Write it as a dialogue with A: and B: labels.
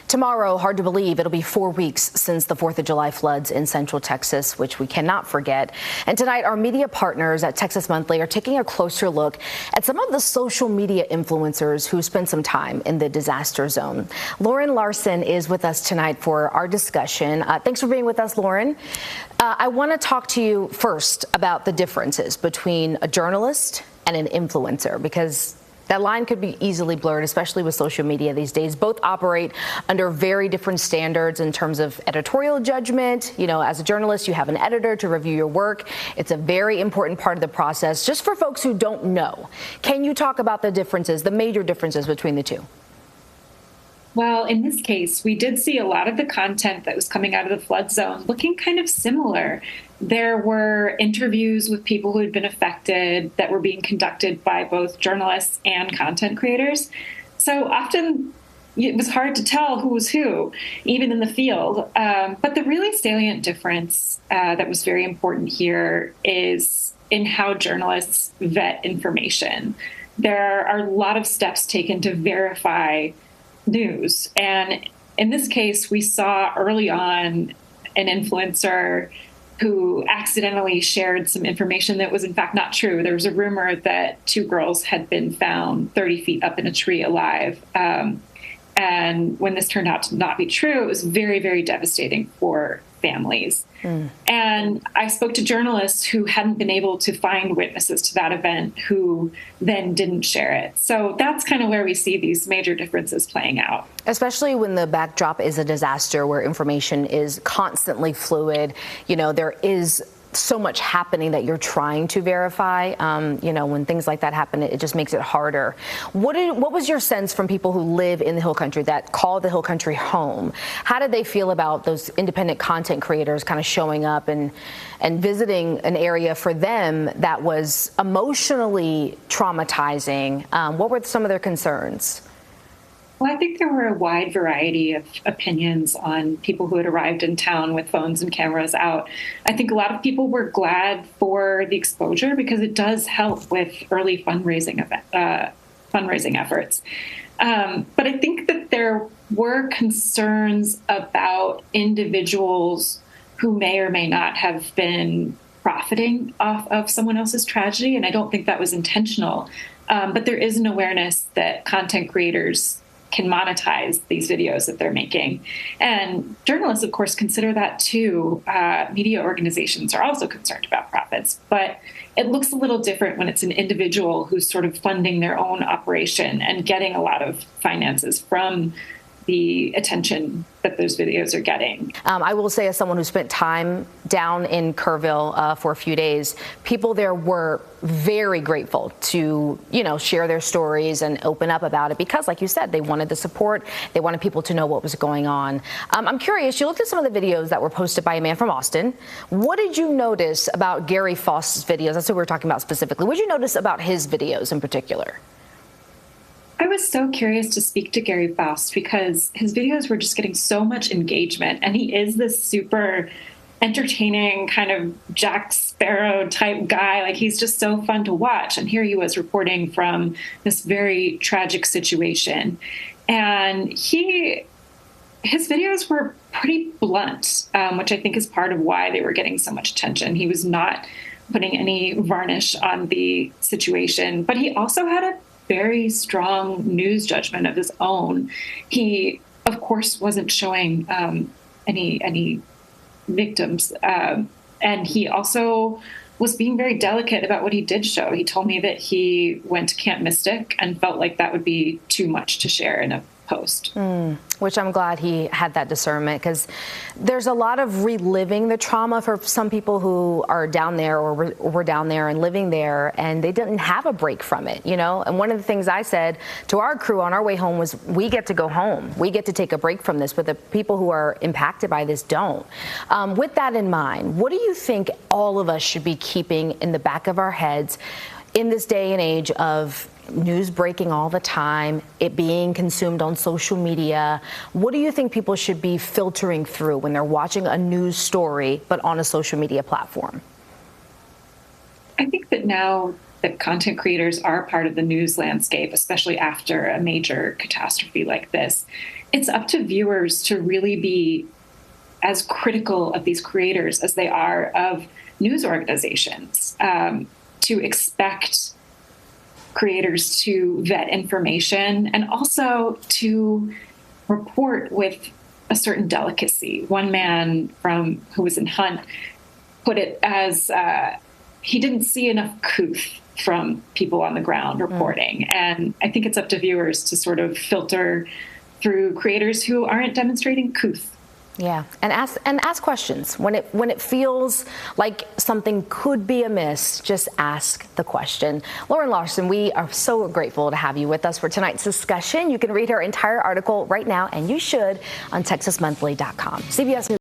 A: Tomorrow, hard to believe, it'll be 4 weeks since the 4th of July floods in Central Texas, which we cannot forget. And tonight, our media partners at Texas Monthly are taking a closer look at some of the social media influencers who spent some time in the disaster zone. Lauren Larson is with us tonight for our discussion. Thanks for being with us, Lauren. I want to talk to you first about the differences between a journalist and an influencer, because that line could be easily blurred, especially with social media these days. Both operate under very different standards in terms of editorial judgment. You know, as a journalist, you have an editor to review your work. It's a very important part of the process. Just for folks who don't know, can you talk about the differences, the major differences between the two?
B: Well, in this case, we did see a lot of the content that was coming out of the flood zone looking kind of similar. There were interviews with people who had been affected that were being conducted by both journalists and content creators. So often it was hard to tell who was who, even in the field. But the really salient difference that was very important here is in how journalists vet information. There are a lot of steps taken to verify news. And in this case, we saw early on an influencer who accidentally shared some information that was in fact not true. There was a rumor that 2 girls had been found 30 feet up in a tree alive. And when this turned out to not be true, it was very, very devastating for families. And I spoke to journalists who hadn't been able to find witnesses to that event who then didn't share it. So that's kind of where we see these major differences playing out. Especially when the backdrop is a disaster where information is constantly fluid. You know, there is so much happening that you're trying to verify. You know, when things like that happen, it just makes it harder. What was your sense from people who live in the Hill Country, that call the Hill Country home? How did they feel about those independent content creators kind of showing up and visiting an area for them that was emotionally traumatizing? What were some of their concerns? Well, I think there were a wide variety of opinions on people who had arrived in town with phones and cameras out. I think a lot of people were glad for the exposure because it does help with early fundraising efforts. But I think that there were concerns about individuals who may or may not have been profiting off of someone else's tragedy, and I don't think that was intentional. But there is an awareness that content creators can monetize these videos that they're making. And journalists, of course, consider that too. Media organizations are also concerned about profits, but it looks a little different when it's an individual who's sort of funding their own operation and getting a lot of finances from the attention that those videos are getting. I will say, as someone who spent time down in Kerrville for a few days, people there were very grateful to, you know, share their stories and open up about it because, like you said, they wanted the support. They wanted people to know what was going on. I'm curious, you looked at some of the videos that were posted by a man from Austin. What did you notice about Gary Faust's videos? That's what we were talking about specifically. What did you notice about his videos in particular? I was so curious to speak to Gary Faust because his videos were just getting so much engagement, and he is this super entertaining kind of Jack Sparrow type guy. Like, he's just so fun to watch. And here he was reporting from this very tragic situation. And his videos were pretty blunt, which I think is part of why they were getting so much attention. He was not putting any varnish on the situation, but he also had a very strong news judgment of his own. He, of course, wasn't showing any victims. And he also was being very delicate about what he did show. He told me that he went to Camp Mystic and felt like that would be too much to share in a post. Which I'm glad he had that discernment, because there's a lot of reliving the trauma for some people who are down there or were down there and living there, and they didn't have a break from it, you know? And one of the things I said to our crew on our way home was, we get to go home. We get to take a break from this, but the people who are impacted by this don't. With that in mind, what do you think all of us should be keeping in the back of our heads in this day and age of news breaking all the time, it being consumed on social media? What do you think people should be filtering through when they're watching a news story, but on a social media platform? I think that now that content creators are part of the news landscape, especially after a major catastrophe like this. It's up to viewers to really be as critical of these creators as they are of news organizations, to expect creators to vet information and also to report with a certain delicacy. One man who was in Hunt put it as he didn't see enough couth from people on the ground reporting. And I think it's up to viewers to sort of filter through creators who aren't demonstrating couth.
A: Yeah, and ask questions. When it feels like something could be amiss, just ask the question. Lauren Larson, we are so grateful to have you with us for tonight's discussion. You can read her entire article right now, and you should, on TexasMonthly.com. CBS News.